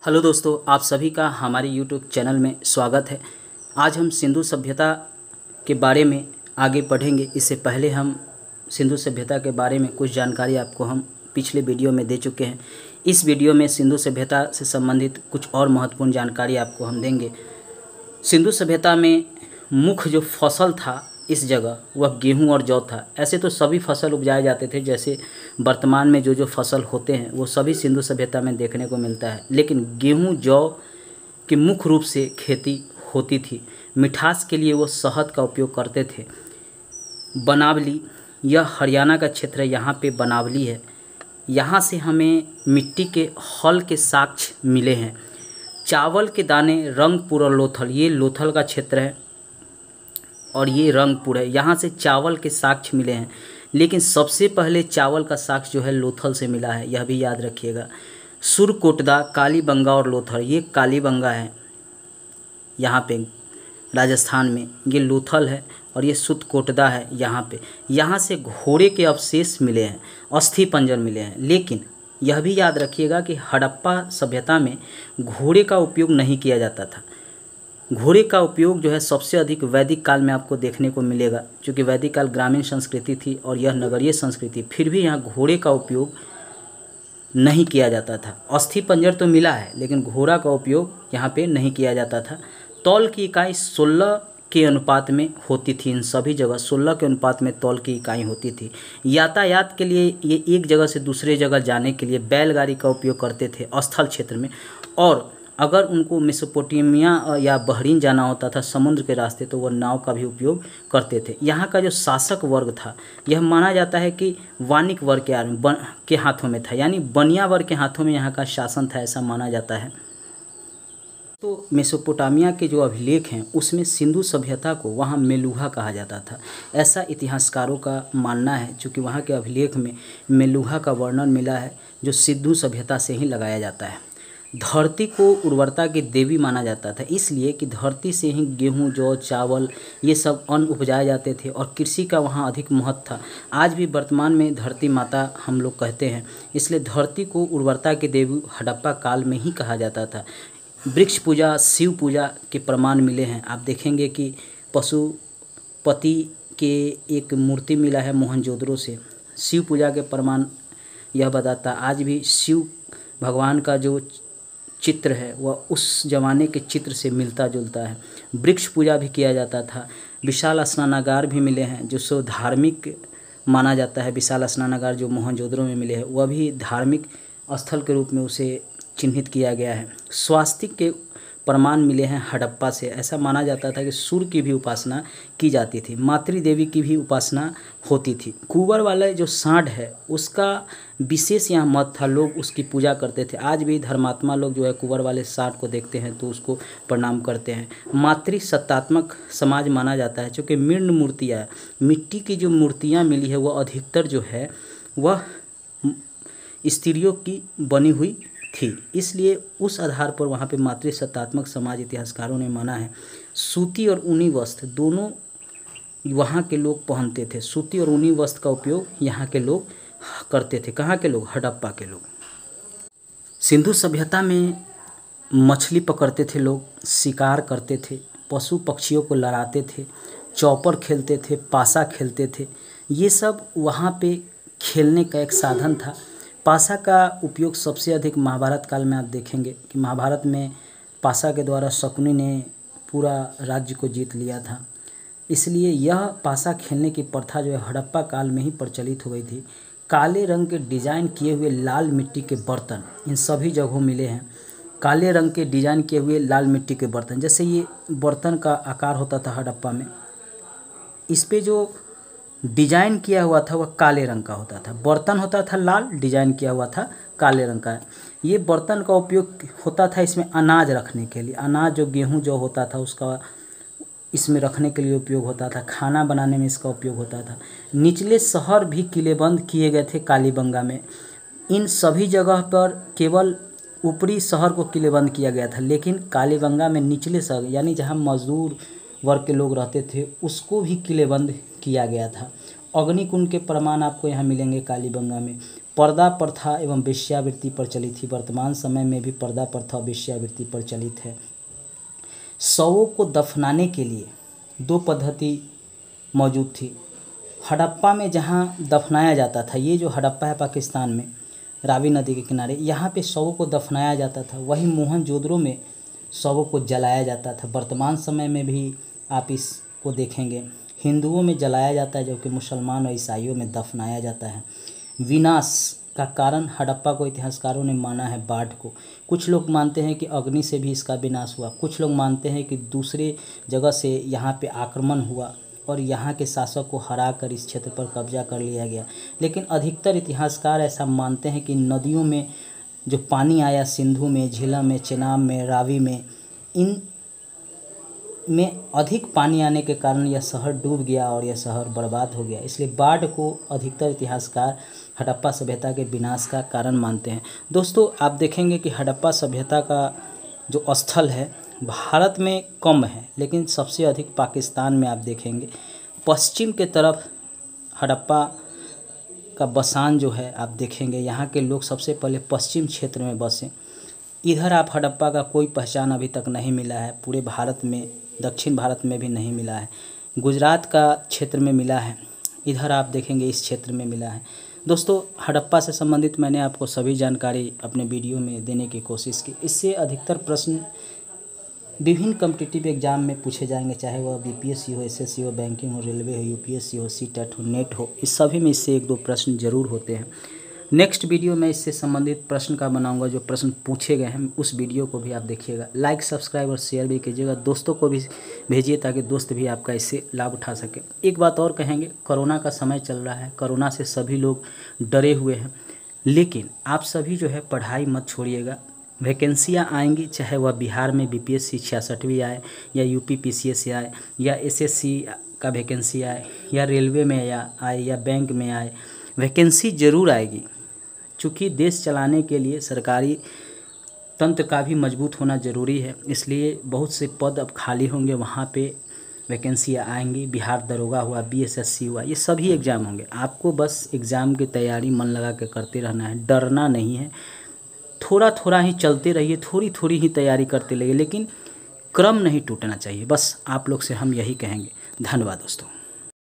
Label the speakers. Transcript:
Speaker 1: Hello दोस्तों, आप सभी का हमारे यूट्यूब चैनल में स्वागत है। आज हम सिंधु सभ्यता के बारे में आगे पढ़ेंगे। इससे पहले हम सिंधु सभ्यता के बारे में कुछ जानकारी आपको हम पिछले वीडियो में दे चुके हैं। इस वीडियो में सिंधु सभ्यता से संबंधित कुछ और महत्वपूर्ण जानकारी आपको हम देंगे। सिंधु सभ्यता में मुख्य जो फसल था इस जगह वह गेहूं और जौ था। ऐसे तो सभी फसल उपजाए जाते थे, जैसे वर्तमान में जो फसल होते हैं वो सभी सिंधु सभ्यता में देखने को मिलता है, लेकिन गेहूं जौ की मुख्य रूप से खेती होती थी। मिठास के लिए वो शहद का उपयोग करते थे। बनावली, यह हरियाणा का क्षेत्र है, यहाँ पे बनावली है। यहाँ से हमें मिट्टी के हल के साक्ष्य मिले हैं। चावल के दाने, रंगपुर और लोथल, ये लोथल का क्षेत्र है और ये रंगपुर है। यहाँ से चावल के साक्ष्य मिले हैं, लेकिन सबसे पहले चावल का साक्ष्य जो है लोथल से मिला है, यह भी याद रखिएगा। सुरकोटदा, कालीबंगा और लोथल, ये कालीबंगा है यहाँ पे राजस्थान में, ये लोथल है और ये सुरकोटदा है यहाँ पे। यहाँ से घोड़े के अवशेष मिले हैं, अस्थि पंजर मिले हैं, लेकिन यह भी याद रखिएगा कि हड़प्पा सभ्यता में घोड़े का उपयोग नहीं किया जाता था। घोड़े का उपयोग जो है सबसे अधिक वैदिक काल में आपको देखने को मिलेगा, क्योंकि वैदिक काल ग्रामीण संस्कृति थी और यह नगरीय संस्कृति। फिर भी यहाँ घोड़े का उपयोग नहीं किया जाता था। अस्थि पंजर तो मिला है, लेकिन घोड़ा का उपयोग यहाँ पे नहीं किया जाता था। तौल की इकाई 16 के अनुपात में होती थी। इन सभी जगह 16 के अनुपात में तौल की इकाई होती थी। यातायात के लिए ये एक जगह से दूसरे जगह जाने के लिए बैलगाड़ी का उपयोग करते थे स्थल क्षेत्र में, और अगर उनको मेसोपोटामिया या बहरीन जाना होता था समुद्र के रास्ते, तो वह नाव का भी उपयोग करते थे। यहाँ का जो शासक वर्ग था यह माना जाता है कि वाणिक वर्ग के हाथों में था, यानी बनिया वर्ग के हाथों में यहाँ का शासन था, ऐसा माना जाता है। तो मेसोपोटामिया के जो अभिलेख हैं उसमें सिंधु सभ्यता को वहाँ मेलुहा कहा जाता था, ऐसा इतिहासकारों का मानना है। चूँकि वहाँ के अभिलेख में मेलुहा का वर्णन मिला है, जो सिंधु सभ्यता से ही लगाया जाता है। धरती को उर्वरता की देवी माना जाता था, इसलिए कि धरती से ही गेहूं, जौ, चावल ये सब अन्न उपजाए जाते थे और कृषि का वहाँ अधिक महत्व था। आज भी वर्तमान में धरती माता हम लोग कहते हैं, इसलिए धरती को उर्वरता की देवी हड़प्पा काल में ही कहा जाता था। वृक्ष पूजा, शिव पूजा के प्रमाण मिले हैं। आप देखेंगे कि पशुपति के एक मूर्ति मिला है मोहनजोदड़ो से। शिव पूजा के प्रमाण यह बताता, आज भी शिव भगवान का जो चित्र है वह उस जमाने के चित्र से मिलता जुलता है। वृक्ष पूजा भी किया जाता था। विशाल स्नानागार भी मिले हैं, जो सो धार्मिक माना जाता है। विशाल स्नानागार जो मोहनजोदड़ो में मिले हैं वह भी धार्मिक स्थल के रूप में उसे चिन्हित किया गया है। स्वास्तिक के प्रमाण मिले हैं हड़प्पा से। ऐसा माना जाता था कि सूर्य की भी उपासना की जाती थी, मातृ देवी की भी उपासना होती थी। कुंवर वाले जो सांड है उसका विशेष यहाँ मत था, लोग उसकी पूजा करते थे। आज भी धर्मात्मा लोग जो है कुंवर वाले सांड को देखते हैं तो उसको प्रणाम करते हैं। मातृ सत्तात्मक समाज माना जाता है, चूँकि मृण मूर्तियाँ, मिट्टी की जो मूर्तियाँ मिली है वह अधिकतर जो है वह स्त्रियों की बनी हुई थी, इसलिए उस आधार पर वहाँ पे मातृ सत्तात्मक समाज इतिहासकारों ने माना है। सूती और ऊनी वस्त्र दोनों वहाँ के लोग पहनते थे। सूती और ऊनी वस्त्र का उपयोग यहाँ के लोग करते थे। कहाँ के लोग? हड़प्पा के लोग। सिंधु सभ्यता में मछली पकड़ते थे लोग, शिकार करते थे, पशु पक्षियों को लड़ाते थे, चौपर खेलते थे, पासा खेलते थे। ये सब वहाँ पे खेलने का एक साधन था। पासा का उपयोग सबसे अधिक महाभारत काल में आप देखेंगे कि महाभारत में पासा के द्वारा शकुनी ने पूरा राज्य को जीत लिया था। इसलिए यह पासा खेलने की प्रथा जो है हड़प्पा काल में ही प्रचलित हो गई थी। काले रंग के डिजाइन किए हुए लाल मिट्टी के बर्तन इन सभी जगहों मिले हैं। काले रंग के डिजाइन किए हुए लाल मिट्टी के बर्तन, जैसे ये बर्तन का आकार होता था हड़प्पा में, इस पे जो डिजाइन किया हुआ था वह काले रंग का होता था। बर्तन होता था लाल, डिजाइन किया हुआ था काले रंग का। ये बर्तन का उपयोग होता था इसमें अनाज रखने के लिए। अनाज जो गेहूं जो होता था उसका इसमें रखने के लिए उपयोग होता था। खाना बनाने में इसका उपयोग होता था। निचले शहर भी किलेबंद किए गए थे कालीबंगा में। इन सभी जगह पर केवल ऊपरी शहर को किलेबंद किया गया था, लेकिन कालीबंगा में निचले शहर यानी जहाँ मजदूर वर्ग के लोग रहते थे उसको भी किलेबंद किया गया था। अग्निकुंड के प्रमाण आपको यहाँ मिलेंगे कालीबंगा में। पर्दा प्रथा एवं वेश्यावृत्ति प्रचलित थी। वर्तमान समय में भी पर्दा प्रथा और वेश्यावृत्ति प्रचलित है। शवों को दफनाने के लिए 2 पद्धति मौजूद थी। हड़प्पा में जहाँ दफनाया जाता था, ये जो हड़प्पा है पाकिस्तान में, रावी नदी के किनारे, यहाँ पे शवों को दफनाया जाता था। वहीं मोहनजोदड़ो में शवों को जलाया जाता था। वर्तमान समय में भी आप इसको देखेंगे, हिंदुओं में जलाया जाता है जबकि मुसलमान और ईसाइयों में दफनाया जाता है। विनाश का कारण हड़प्पा को इतिहासकारों ने माना है बाढ़ को। कुछ लोग मानते हैं कि अग्नि से भी इसका विनाश हुआ, कुछ लोग मानते हैं कि दूसरे जगह से यहाँ पे आक्रमण हुआ और यहाँ के शासक को हरा कर इस क्षेत्र पर कब्जा कर लिया गया। लेकिन अधिकतर इतिहासकार ऐसा मानते हैं कि नदियों में जो पानी आया, सिंधु में, झेलम में, चेनाब में, रावी में, इन में अधिक पानी आने के कारण यह शहर डूब गया और यह शहर बर्बाद हो गया। इसलिए बाढ़ को अधिकतर इतिहासकार हड़प्पा सभ्यता के विनाश का कारण मानते हैं। दोस्तों, आप देखेंगे कि हड़प्पा सभ्यता का जो स्थल है भारत में कम है, लेकिन सबसे अधिक पाकिस्तान में आप देखेंगे। पश्चिम के तरफ हड़प्पा का बसान जो है आप देखेंगे, यहाँ के लोग सबसे पहले पश्चिम क्षेत्र में बसे। इधर आप हड़प्पा का कोई पहचान अभी तक नहीं मिला है, पूरे भारत में, दक्षिण भारत में भी नहीं मिला है। गुजरात का क्षेत्र में मिला है, इधर आप देखेंगे इस क्षेत्र में मिला है। दोस्तों, हड़प्पा से संबंधित मैंने आपको सभी जानकारी अपने वीडियो में देने की कोशिश की। इससे अधिकतर प्रश्न विभिन्न कॉम्पिटिटिव एग्जाम में पूछे जाएंगे, चाहे वह बीपीएससी हो, एसएससी हो, बैंकिंग हो, रेलवे हो, यूपीएससी हो, सीटेट हो, नेट हो, इस सभी में इससे 1-2 प्रश्न जरूर होते हैं। नेक्स्ट वीडियो में इससे संबंधित प्रश्न का बनाऊंगा, जो प्रश्न पूछे गए हैं उस वीडियो को भी आप देखिएगा। लाइक, सब्सक्राइब और शेयर भी कीजिएगा, दोस्तों को भी भेजिए ताकि दोस्त भी आपका इससे लाभ उठा सके। एक बात और कहेंगे, कोरोना का समय चल रहा है, कोरोना से सभी लोग डरे हुए हैं, लेकिन आप सभी जो है पढ़ाई मत छोड़िएगा। वैकेंसियाँ आएंगी, चाहे वह बिहार में बीपीएससी 66वीं आए, या यूपी पीसीएस आए, या एसएससी का वैकेंसी आए, या रेलवे में आए, या बैंक में आए, वैकेंसी ज़रूर आएगी। चूँकि देश चलाने के लिए सरकारी तंत्र का भी मजबूत होना ज़रूरी है, इसलिए बहुत से पद अब खाली होंगे, वहाँ पे वैकेंसियाँ आएंगी। बिहार दरोगा हुआ, बीएसएससी हुआ, ये सभी एग्ज़ाम होंगे। आपको बस एग्ज़ाम की तैयारी मन लगा के करते रहना है, डरना नहीं है। थोड़ा थोड़ा ही चलते रहिए, थोड़ी थोड़ी ही तैयारी करते रहिए, लेकिन क्रम नहीं टूटना चाहिए। बस आप लोग से हम यही कहेंगे। धन्यवाद दोस्तों।